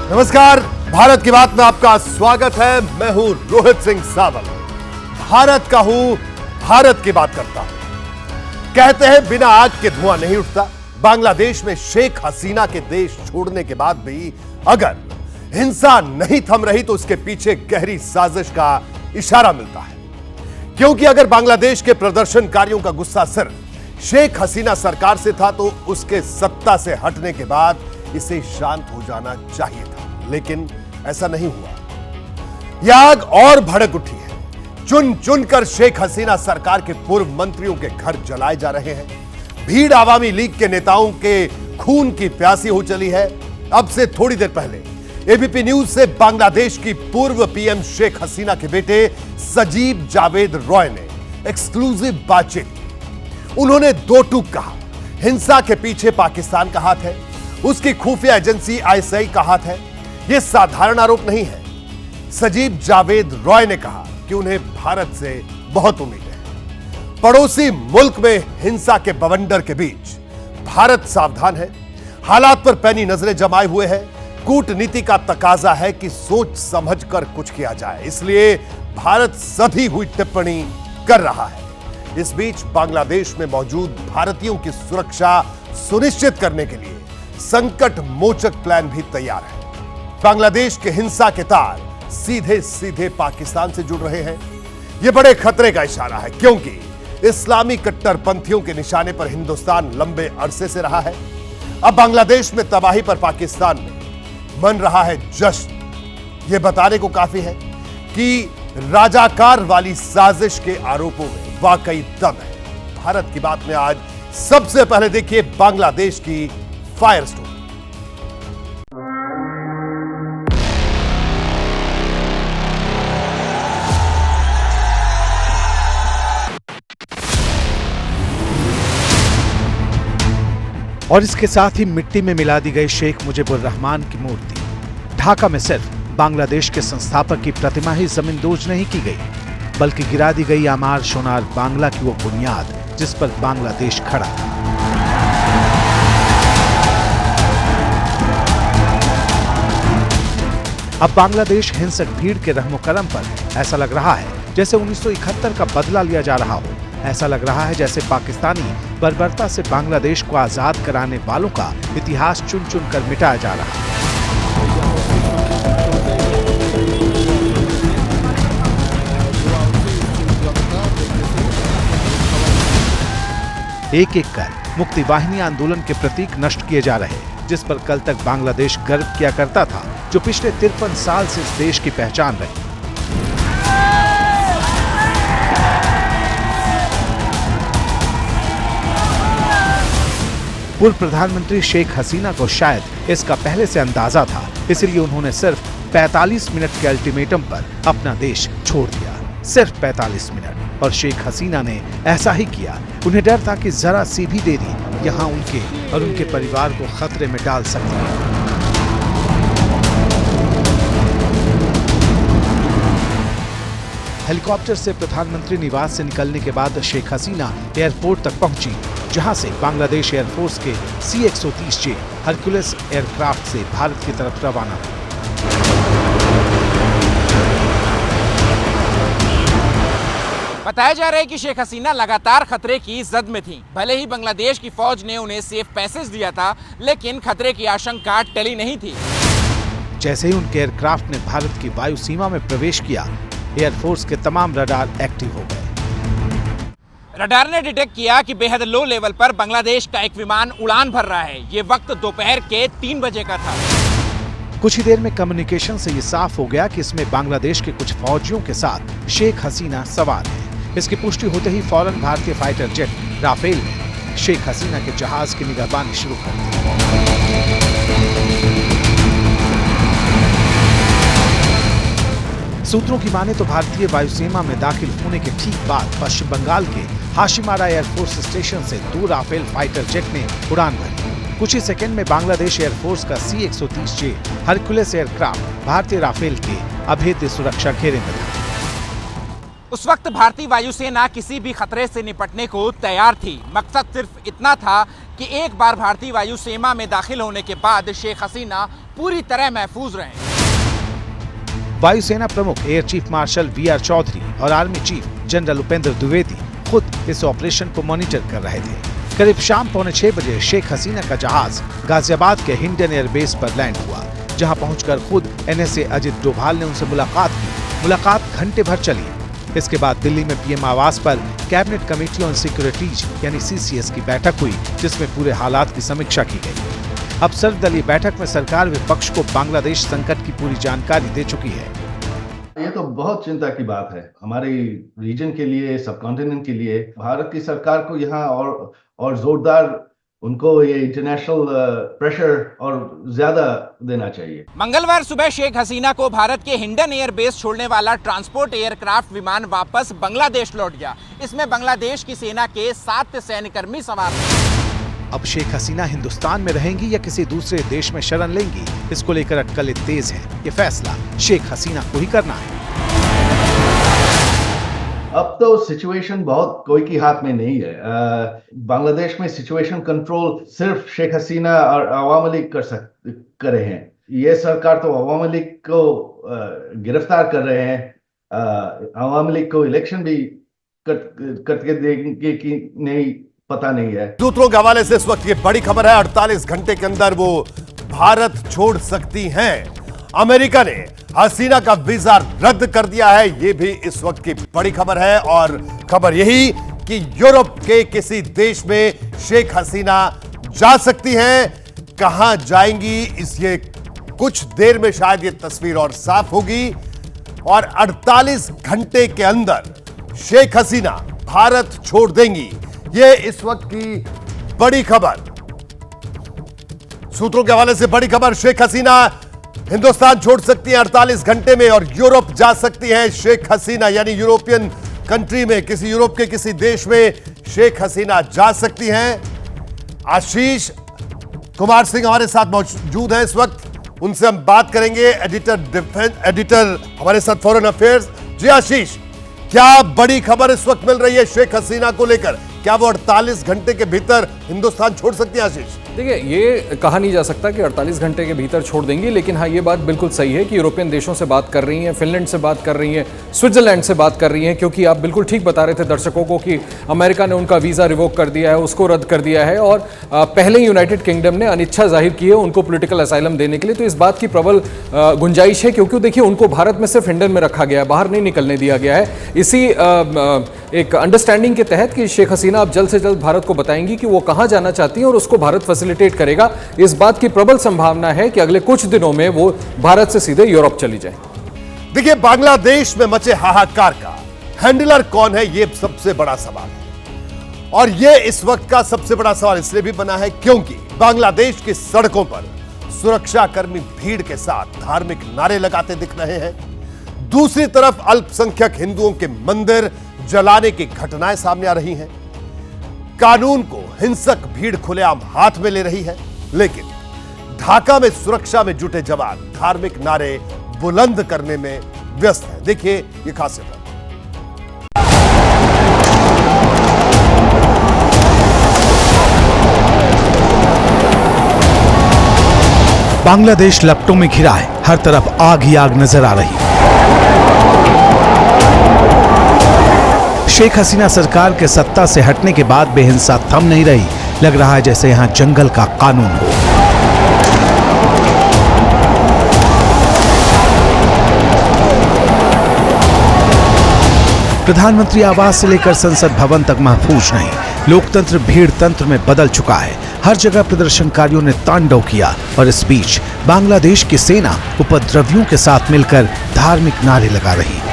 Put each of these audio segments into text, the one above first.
नमस्कार, भारत की बात में आपका स्वागत है। मैं हूं रोहित सिंह सावल। भारत का हूं, भारत की बात करता हूं। कहते हैं बिना आग के धुआं नहीं उठता। बांग्लादेश में शेख हसीना के देश छोड़ने के बाद भी अगर हिंसा नहीं थम रही तो उसके पीछे गहरी साजिश का इशारा मिलता है। क्योंकि अगर बांग्लादेश के प्रदर्शनकारियों का गुस्सा सिर्फ शेख हसीना सरकार से था तो उसके सत्ता से हटने के बाद इसे शांत हो जाना चाहिए था, लेकिन ऐसा नहीं हुआ। यह आग और भड़क उठी है। चुन चुनकर शेख हसीना सरकार के पूर्व मंत्रियों के घर जलाए जा रहे हैं। भीड़ आवामी लीग के नेताओं के खून की प्यासी हो चली है। अब से थोड़ी देर पहले एबीपी न्यूज से बांग्लादेश की पूर्व पीएम शेख हसीना के बेटे सजीब जावेद रॉय ने एक्सक्लूसिव बातचीत की। उन्होंने दो टूक कहा, हिंसा के पीछे पाकिस्तान का हाथ है, उसकी खुफिया एजेंसी आईएसआई का हाथ है। यह साधारण आरोप नहीं है। सजीब जावेद रॉय ने कहा कि उन्हें भारत से बहुत उम्मीद है। पड़ोसी मुल्क में हिंसा के बवंडर के बीच भारत सावधान है, हालात पर पैनी नजरें जमाए हुए है। कूटनीति का तकाजा है कि सोच समझकर कुछ किया जाए, इसलिए भारत सधी हुई टिप्पणी कर रहा है। इस बीच बांग्लादेश में मौजूद भारतीयों की सुरक्षा सुनिश्चित करने के लिए संकट मोचक प्लान भी तैयार है। बांग्लादेश के हिंसा के तार सीधे सीधे पाकिस्तान से जुड़ रहे हैं। यह बड़े खतरे का इशारा है, क्योंकि इस्लामी कट्टरपंथियों के निशाने पर हिंदुस्तान लंबे अरसे से रहा है। अब बांग्लादेश में तबाही पर पाकिस्तान में मन रहा है जश्न। यह बताने को काफी है कि राजाकार वाली साजिश के आरोपों में वाकई दम है। भारत की बात में आज सबसे पहले देखिए बांग्लादेश की फायर स्टोरी। और इसके साथ ही मिट्टी में मिला दी गई शेख मुजीबुर रहमान की मूर्ति। ढाका में सिर्फ बांग्लादेश के संस्थापक की प्रतिमा ही जमींदोज नहीं की गई, बल्कि गिरा दी गई आमार शोनार बांग्ला की वो बुनियाद जिस पर बांग्लादेश खड़ा था। अब बांग्लादेश हिंसक भीड़ के रहमो करम पर ऐसा लग रहा है जैसे 1971 का बदला लिया जा रहा हो। ऐसा लग रहा है जैसे पाकिस्तानी बर्बरता से बांग्लादेश को आजाद कराने वालों का इतिहास चुन चुन कर मिटाया जा रहा है। एक एक कर मुक्ति वाहिनी आंदोलन के प्रतीक नष्ट किए जा रहे, जिस पर कल तक बांग्लादेश गर्व किया करता था, जो पिछले 53 साल से इस देश की पहचान रही। पूर्व प्रधानमंत्री शेख हसीना को शायद इसका पहले से अंदाजा था, इसलिए उन्होंने सिर्फ 45 मिनट के अल्टीमेटम पर अपना देश छोड़ दिया। सिर्फ 45 मिनट। और शेख हसीना ने ऐसा ही किया। उन्हें डर था कि जरा सी भी देरी यहां उनके और उनके परिवार को खतरे में डाल सकती है। हेलीकॉप्टर से प्रधानमंत्री निवास से निकलने के बाद शेख हसीना एयरपोर्ट तक पहुंची, जहां से बांग्लादेश एयरफोर्स के C-130J हरक्यूलिस एयरक्राफ्ट से भारत की तरफ रवाना हुई। बताया जा रहा है कि शेख हसीना लगातार खतरे की जद में थी। भले ही बांग्लादेश की फौज ने उन्हें सेफ पैसेज दिया था, लेकिन खतरे की आशंका टली नहीं थी। जैसे ही उनके एयरक्राफ्ट ने भारत की वायु सीमा में प्रवेश किया, एयरफोर्स के तमाम रडार एक्टिव हो गए। रडार ने डिटेक्ट किया कि बेहद लो लेवल पर बांग्लादेश का एक विमान उड़ान भर रहा है। ये वक्त दोपहर के 3 बजे का था। कुछ ही देर में कम्युनिकेशन से ये साफ हो गया कि इसमें बांग्लादेश के कुछ फौजियों के साथ शेख हसीना सवार है। इसकी पुष्टि होते ही फौरन भारतीय फाइटर जेट राफेल ने शेख हसीना के जहाज की निगहबानी शुरू कर दी। सूत्रों की माने तो भारतीय वायुसेना में दाखिल होने के ठीक बाद पश्चिम बंगाल के हाशिमारा एयरफोर्स स्टेशन से 2 राफेल फाइटर जेट ने उड़ान भरी। कुछ ही सेकंड में बांग्लादेश एयरफोर्स का C-130J हरक्यूलिस एयरक्राफ्ट भारतीय राफेल के अभेद्य सुरक्षा घेरे में था। उस वक्त भारतीय वायुसेना किसी भी खतरे से निपटने को तैयार थी। मकसद सिर्फ इतना था कि एक बार भारतीय वायु सेना में दाखिल होने के बाद शेख हसीना पूरी तरह महफूज रहे। वायुसेना प्रमुख air chief marshal V R. Chaudhary और army chief general Upendra Dwivedi खुद इस ऑपरेशन को मॉनिटर कर रहे थे। करीब शाम 5:45 बजे शेख हसीना का जहाज गाजियाबाद के हिंडन एयरबेस पर लैंड हुआ, जहां पहुंचकर खुद एनएसए अजित डोभाल ने उनसे मुलाकात की। मुलाकात घंटे भर चली। इसके बाद दिल्ली में पीएम आवास पर कैबिनेट कमेटी ऑन सिक्योरिटीज यानी सीसीएस की बैठक हुई, जिसमें पूरे हालात की समीक्षा की गई। अब सर्वदलीय बैठक में सरकार विपक्ष को बांग्लादेश संकट की पूरी जानकारी दे चुकी है। ये तो बहुत चिंता की बात है हमारे रीजन के लिए, सब कॉन्टिनेंट के लिए। भारत की सरकार को यहाँ और जोरदार उनको ये इंटरनेशनल प्रेशर और ज्यादा देना चाहिए। मंगलवार सुबह शेख हसीना को भारत के हिंडन एयरबेस छोड़ने वाला ट्रांसपोर्ट एयरक्राफ्ट विमान वापस बांग्लादेश लौट गया। इसमें बांग्लादेश की सेना के 7 सैन्यकर्मी सवार थे। अब शेख हसीना हिंदुस्तान में रहेंगी या किसी दूसरे देश में शरण लेंगी, इसको लेकर अटकलें तेज हैं। ये फैसला शेख हसीना को ही करना है। अब तो सिचुएशन बहुत कोई के हाथ में नहीं है। बांग्लादेश में सिचुएशन कंट्रोल सिर्फ शेख हसीना और अवामी लीग करे हैं। ये सरकार तो अवामी लीग को गिरफ्तार कर रहे हैं। अवामी लीग को इलेक्शन भी करके देंगे कि नहीं पता नहीं है। सूत्रों के हवाले से इस वक्त ये बड़ी खबर है, 48 घंटे के अंदर वो भारत छोड़ सकती हैं। अमेरिका ने हसीना का वीजा रद्द कर दिया है, ये भी इस वक्त की बड़ी खबर है। और खबर यही कि यूरोप के किसी देश में शेख हसीना जा सकती हैं। कहां जाएंगी इस ये कुछ देर में शायद ये तस्वीर और साफ होगी। और 48 घंटे के अंदर शेख हसीना भारत छोड़ देंगी, ये इस वक्त की बड़ी खबर। सूत्रों के हवाले से बड़ी खबर, शेख हसीना हिंदुस्तान छोड़ सकती हैं 48 घंटे में और यूरोप जा सकती हैं शेख हसीना, यानी यूरोपियन कंट्री में, किसी यूरोप के किसी देश में शेख हसीना जा सकती हैं। आशीष कुमार सिंह हमारे साथ मौजूद हैं इस वक्त, उनसे हम बात करेंगे। एडिटर हमारे साथ फॉरेन अफेयर्स। जी आशीष, क्या बड़ी खबर इस वक्त मिल रही है शेख हसीना को लेकर? क्या वो 48 घंटे के भीतर हिंदुस्तान छोड़ सकती है? आशीष, देखिए, ये कहा नहीं जा सकता कि 48 घंटे के भीतर छोड़ देंगी, लेकिन हाँ, ये बात बिल्कुल सही है कि यूरोपियन देशों से बात कर रही हैं, फिनलैंड से बात कर रही हैं, स्विट्जरलैंड से बात कर रही हैं, क्योंकि आप बिल्कुल ठीक बता रहे थे दर्शकों को कि अमेरिका ने उनका वीज़ा रिवोक कर दिया है, उसको रद्द कर दिया है। और पहले ही यूनाइटेड किंगडम ने अनिच्छा जाहिर की है उनको पॉलिटिकल असाइलम देने के लिए। तो इस बात की प्रबल गुंजाइश है, क्योंकि देखिए, उनको भारत में सिर्फ हिंडन में रखा गया है, बाहर नहीं निकलने दिया गया है। इसी एक अंडरस्टैंडिंग के तहत कि शेख हसीना अब जल्द से जल्द भारत को बताएंगी कि वो कहाँ जाना चाहती हैं और उसको भारत फैसिलिटेट करेगा। इस बात की प्रबल संभावना है कि अगले कुछ दिनों में वो भारत से सीधे यूरोप चली जाए। देखिए, बांग्लादेश में मचे हाहाकार का हैंडलर कौन है, ये सबसे बड़ा सवाल है। और ये इस वक्त का सबसे बड़ा सवाल इसलिए भी बना है क्योंकि बांग्लादेश की सड़कों पर सुरक्षाकर्मी भीड़ के साथ धार्मिक नारे लगाते दिख रहे हैं। दूसरी तरफ अल्पसंख्यक हिंदुओं के मंदिर जलाने की घटनाएं सामने आ रही हैं। कानून को हिंसक भीड़ खुलेआम हाथ में ले रही है, लेकिन ढाका में सुरक्षा में जुटे जवान धार्मिक नारे बुलंद करने में व्यस्त हैं। देखिए ये खास रिपोर्ट। बांग्लादेश लपटों में घिरा है, हर तरफ आग ही आग नजर आ रही है। शेख हसीना सरकार के सत्ता से हटने के बाद बेहिंसा थम नहीं रही, लग रहा है जैसे यहां जंगल का कानून हो। प्रधानमंत्री आवास से लेकर संसद भवन तक महफूज नहीं, लोकतंत्र भीड़ तंत्र में बदल चुका है। हर जगह प्रदर्शनकारियों ने तांडव किया और इस बीच बांग्लादेश की सेना उपद्रवियों के साथ मिलकर धार्मिक नारे लगा रही।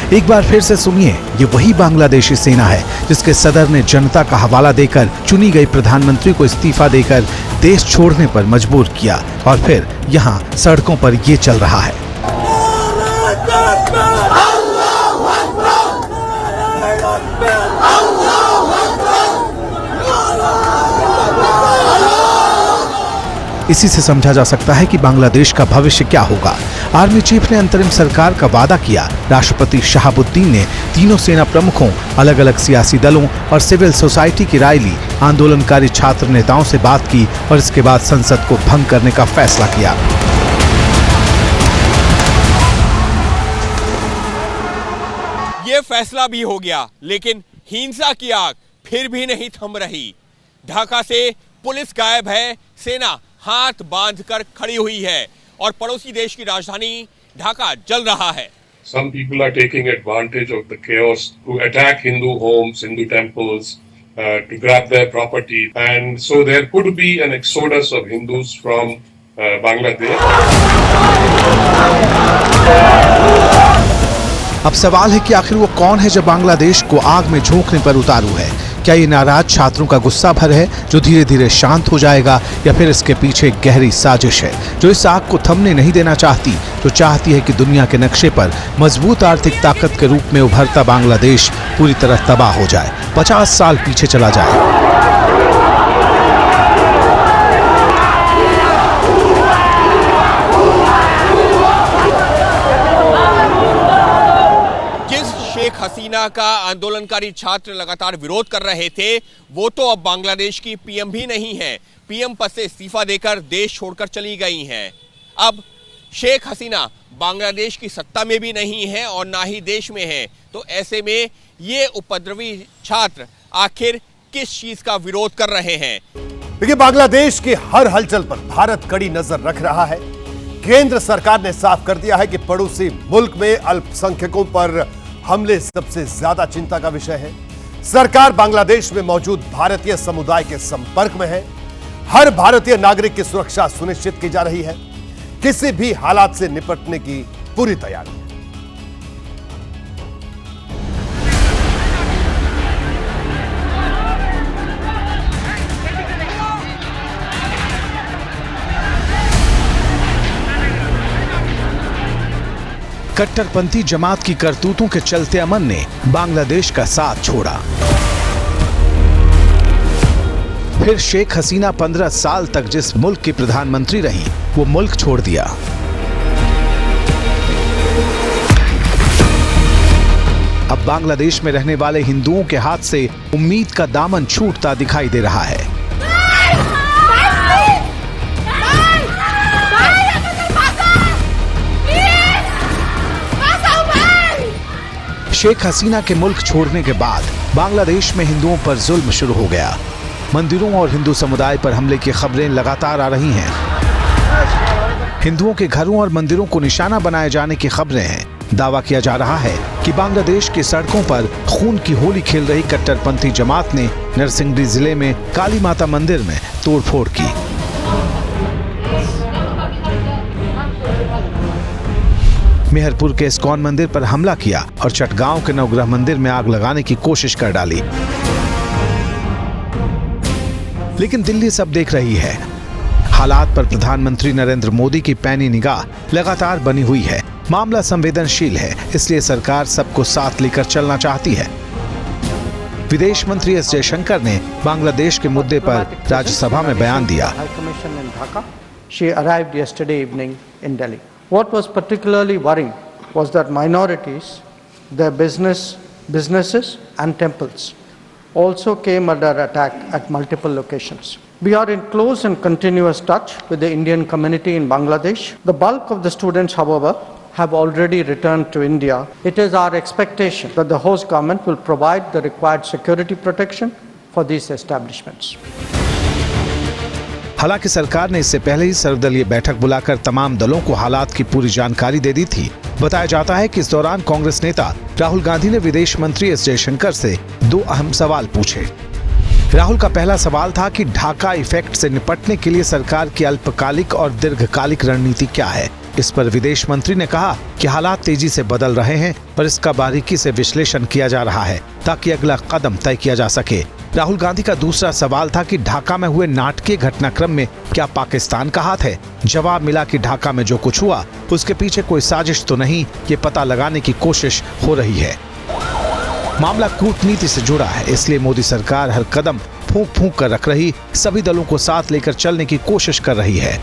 एक बार फिर से सुनिए, ये वही बांग्लादेशी सेना है जिसके सदर ने जनता का हवाला देकर चुनी गई प्रधानमंत्री को इस्तीफा देकर देश छोड़ने पर मजबूर किया और फिर यहाँ सड़कों पर ये चल रहा है। इसी से समझा जा सकता है कि बांग्लादेश का भविष्य क्या होगा। आर्मी चीफ ने अंतरिम सरकार का वादा किया। राष्ट्रपति शहाबुद्दीन ने तीनों सेना प्रमुखों, अलग अलग सियासी दलों और सिविल सोसाइटी की राय ली। आंदोलनकारी छात्र नेताओं से बात की और इसके बाद संसद को भंग करने का फैसला किया। ये फैसला भी हो गया, लेकिन हिंसा की आग फिर भी नहीं थम रही। ढाका से पुलिस गायब है, सेना हाथ बांधकर खड़ी हुई है और पड़ोसी देश की राजधानी ढाका जल रहा है। Some people are taking advantage of the chaos to attack Hindu homes, Hindu temples, to grab their property, and so there could be an exodus of Hindus from Bangladesh. अब सवाल है कि आखिर वो कौन है जो बांग्लादेश को आग में झोंकने पर उतारू है। क्या ये नाराज छात्रों का गुस्सा भर है जो धीरे धीरे शांत हो जाएगा, या फिर इसके पीछे एक गहरी साजिश है जो इस आग को थमने नहीं देना चाहती, जो चाहती है कि दुनिया के नक्शे पर मजबूत आर्थिक ताकत के रूप में उभरता बांग्लादेश पूरी तरह तबाह हो जाए, 50 साल पीछे चला जाए। शेख हसीना का आंदोलनकारी छात्र लगातार विरोध कर रहे थे, वो तो अब बांग्लादेश की पीएम भी नहीं है। पीएम पद से इस्तीफा देकर देश छोड़कर चली गई हैं। अब शेख हसीना बांग्लादेश की सत्ता में भी नहीं है और ना ही देश में है, तो ऐसे में ये उपद्रवी छात्र आखिर किस चीज का विरोध कर रहे हैं? देखिए, बांग्लादेश की हर हलचल पर भारत कड़ी नजर रख रहा है। केंद्र सरकार ने साफ कर दिया है कि पड़ोसी मुल्क में अल्पसंख्यकों पर हमले सबसे ज्यादा चिंता का विषय है। सरकार बांग्लादेश में मौजूद भारतीय समुदाय के संपर्क में है। हर भारतीय नागरिक की सुरक्षा सुनिश्चित की जा रही है। किसी भी हालात से निपटने की पूरी तैयारी है। कट्टरपंथी जमात की करतूतों के चलते अमन ने बांग्लादेश का साथ छोड़ा। फिर शेख हसीना 15 साल तक जिस मुल्क की प्रधानमंत्री रही, वो मुल्क छोड़ दिया। अब बांग्लादेश में रहने वाले हिंदुओं के हाथ से उम्मीद का दामन छूटता दिखाई दे रहा है। शेख हसीना के मुल्क छोड़ने के बाद बांग्लादेश में हिंदुओं पर जुल्म शुरू हो गया। मंदिरों और हिंदू समुदाय पर हमले की खबरें लगातार आ रही हैं। हिंदुओं के घरों और मंदिरों को निशाना बनाए जाने की खबरें हैं। दावा किया जा रहा है कि बांग्लादेश की सड़कों पर खून की होली खेल रही कट्टरपंथी जमात ने नरसिंहडी जिले में काली माता मंदिर में तोड़फोड़ की। मेहरपुर के इस्कॉन मंदिर पर हमला किया और चटगांव के नवग्रह मंदिर में आग लगाने की कोशिश कर डाली। लेकिन दिल्ली सब देख रही है। हालात पर प्रधानमंत्री नरेंद्र मोदी की पैनी निगाह लगातार बनी हुई है। मामला संवेदनशील है, इसलिए सरकार सबको साथ लेकर चलना चाहती है। विदेश मंत्री एस जयशंकर ने बांग्लादेश के मुद्दे पर राज्यसभा में बयान दिया। She arrived yesterday evening in Delhi. What was particularly worrying was that minorities, their businesses and temples also came under attack at multiple locations. We are in close and continuous touch with the Indian community in Bangladesh. The bulk of the students, however, have already returned to India. It is our expectation that the host government will provide the required security protection for these establishments. हालांकि सरकार ने इससे पहले ही सर्वदलीय बैठक बुलाकर तमाम दलों को हालात की पूरी जानकारी दे दी थी। बताया जाता है कि इस दौरान कांग्रेस नेता राहुल गांधी ने विदेश मंत्री एस जयशंकर से 2 अहम सवाल पूछे। राहुल का पहला सवाल था कि ढाका इफेक्ट से निपटने के लिए सरकार की अल्पकालिक और दीर्घकालिक रणनीति क्या है। इस पर विदेश मंत्री ने कहा कि हालात तेजी से बदल रहे हैं और इसका बारीकी से विश्लेषण किया जा रहा है ताकि अगला कदम तय किया जा सके। राहुल गांधी का दूसरा सवाल था कि ढाका में हुए नाटकीय घटनाक्रम में क्या पाकिस्तान का हाथ है। जवाब मिला कि ढाका में जो कुछ हुआ उसके पीछे कोई साजिश तो नहीं, ये पता लगाने की कोशिश हो रही है। मामला कूटनीति से जुड़ा है, इसलिए मोदी सरकार हर कदम फूंक फूंक कर रख रही, सभी दलों को साथ लेकर चलने की कोशिश कर रही है।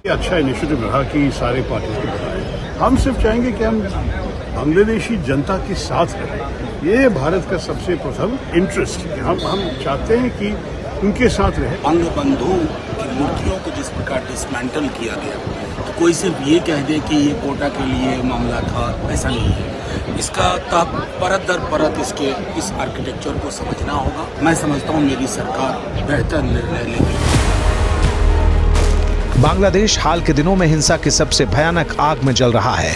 अच्छा इनिशिएटिव रहा कि सारे पार्टियों को बताएं। हम सिर्फ चाहेंगे कि हम बांग्लादेशी जनता के साथ रहें। ये भारत का सबसे प्रथम इंटरेस्ट है। हम चाहते हैं कि उनके साथ रहें। बंगबंधु की मूर्तियों को जिस प्रकार डिसमेंटल किया गया, तो कोई सिर्फ ये कह दे कि ये कोटा के लिए मामला था, ऐसा नहीं है। इसका परत दर परत इस आर्किटेक्चर को समझना होगा। मैं समझता हूँ मेरी सरकार बेहतर निर्णय लेगी। बांग्लादेश हाल के दिनों में हिंसा की सबसे भयानक आग में जल रहा है।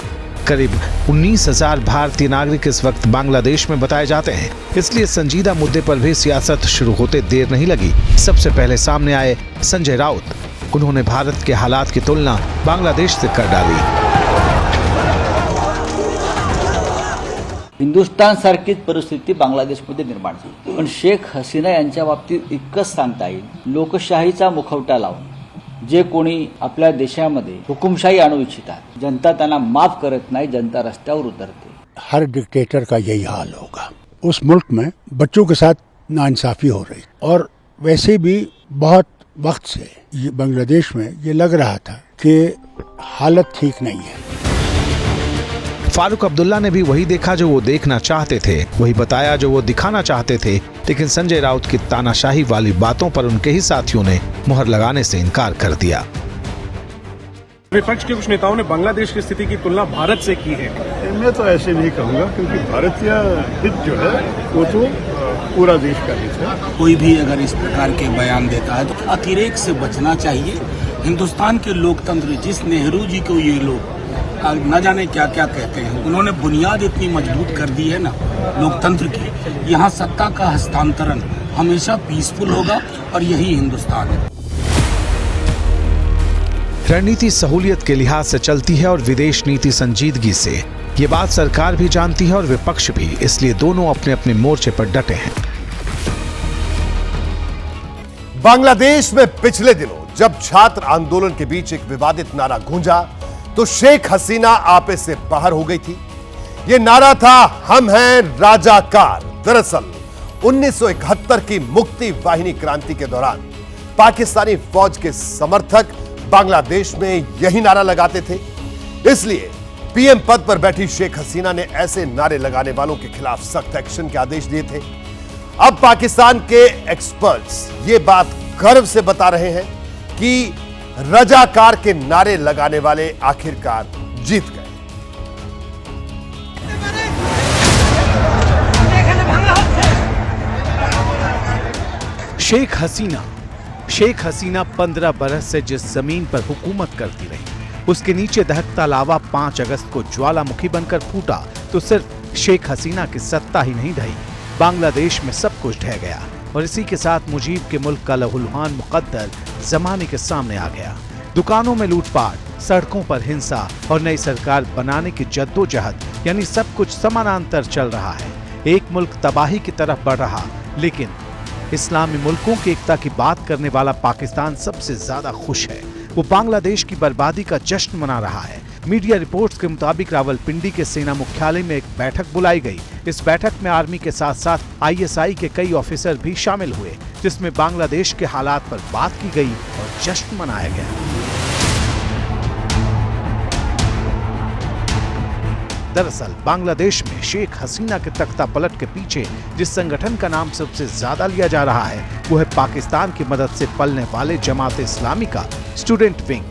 करीब 19,000 भारतीय नागरिक इस वक्त बांग्लादेश में बताए जाते हैं। इसलिए संजीदा मुद्दे पर भी सियासत शुरू होते देर नहीं लगी। सबसे पहले सामने आए संजय राउत। उन्होंने भारत के हालात की तुलना बांग्लादेश से कर डाली। हिंदुस्थान सारखीच परिस्थिती बांगलादेशमध्ये निर्माण झाली। पण शेख हसीना यांच्या बाबतीत इतकंच सांगता येईल, लोकशाहीचा मुखवटा लावून जे कोणी आपल्या देशामध्ये हुकुमशाही आणू इच्छितात, जनता त्यांना माफ करत नाही, जनता रस्त्यावर उतरते। हर डिक्टेटर का यही हाल होगा। उस मुल्क में बच्चों के साथ नाइंसाफी हो रही, और वैसे भी बहुत वक्त से ये बांग्लादेश में ये लग रहा था कि हालत ठीक नहीं है। फारूक अब्दुल्ला ने भी वही देखा जो वो देखना चाहते थे, वही बताया जो वो दिखाना चाहते थे। लेकिन संजय राउत की तानाशाही वाली बातों पर उनके ही साथियों ने मुहर लगाने से इनकार कर दिया। विपक्ष के कुछ नेताओं ने बांग्लादेश की स्थिति की तुलना भारत से की है। मैं तो ऐसे नहीं कहूँगा, क्योंकि भारतीय हित जो है वो तो पूरा देश का हित है। कोई भी अगर इस प्रकार के बयान देता है तो अतिरेक से बचना चाहिए। हिंदुस्तान के लोकतंत्र, जिस नेहरू जी को ये लोग न जाने क्या क्या कहते हैं, उन्होंने बुनियाद इतनी मजबूत कर दी है ना लोकतंत्र की। यहाँ सत्ता का हस्तांतरण हमेशा पीसफुल होगा, और यही हिंदुस्तान है। रणनीति सहूलियत के लिहाज से चलती है और विदेश नीति संजीदगी से। ये बात सरकार भी जानती है और विपक्ष भी, इसलिए दोनों अपने अपने मोर्चे पर डटे हैं। बांग्लादेश में पिछले दिनों जब छात्र आंदोलन के बीच एक विवादित नारा गूंजा तो शेख हसीना आपे से बाहर हो गई थी। यह नारा था, हम हैं राजाकार। दरअसल 1971 की मुक्ति वाहिनी क्रांति के दौरान पाकिस्तानी फौज के समर्थक बांग्लादेश में यही नारा लगाते थे। इसलिए पीएम पद पर बैठी शेख हसीना ने ऐसे नारे लगाने वालों के खिलाफ सख्त एक्शन के आदेश दिए थे। अब पाकिस्तान के एक्सपर्ट्स ये बात गर्व से बता रहे हैं कि रजाकार के नारे लगाने वाले आखिरकार जीत गए। शेख हसीना 15 बरस से जिस जमीन पर हुकूमत करती रही, उसके नीचे दहकता लावा 5 अगस्त को ज्वालामुखी बनकर फूटा तो सिर्फ शेख हसीना की सत्ता ही नहीं ढही, बांग्लादेश में सब कुछ ढह गया। और इसी के साथ मुजीब के मुल्क का लहूलुहान मुकद्दर जमाने के सामने आ गया। दुकानों में लूटपाट, सड़कों पर हिंसा और नई सरकार बनाने की जद्दोजहद, यानी सब कुछ समानांतर चल रहा है। एक मुल्क तबाही की तरफ बढ़ रहा, लेकिन इस्लामी मुल्कों की एकता की बात करने वाला पाकिस्तान सबसे ज्यादा खुश है। वो बांग्लादेश की बर्बादी का जश्न मना रहा है। मीडिया रिपोर्ट्स के मुताबिक रावलपिंडी के सेना मुख्यालय में एक बैठक बुलाई गई। इस बैठक में आर्मी के साथ साथ ISI के कई ऑफिसर भी शामिल हुए, जिसमें बांग्लादेश के हालात पर बात की गई और जश्न मनाया गया। दरअसल बांग्लादेश में शेख हसीना के तख्ता पलट के पीछे जिस संगठन का नाम सबसे ज्यादा लिया जा रहा है, वो है पाकिस्तान की मदद से पलने वाले जमात इस्लामी का स्टूडेंट विंग।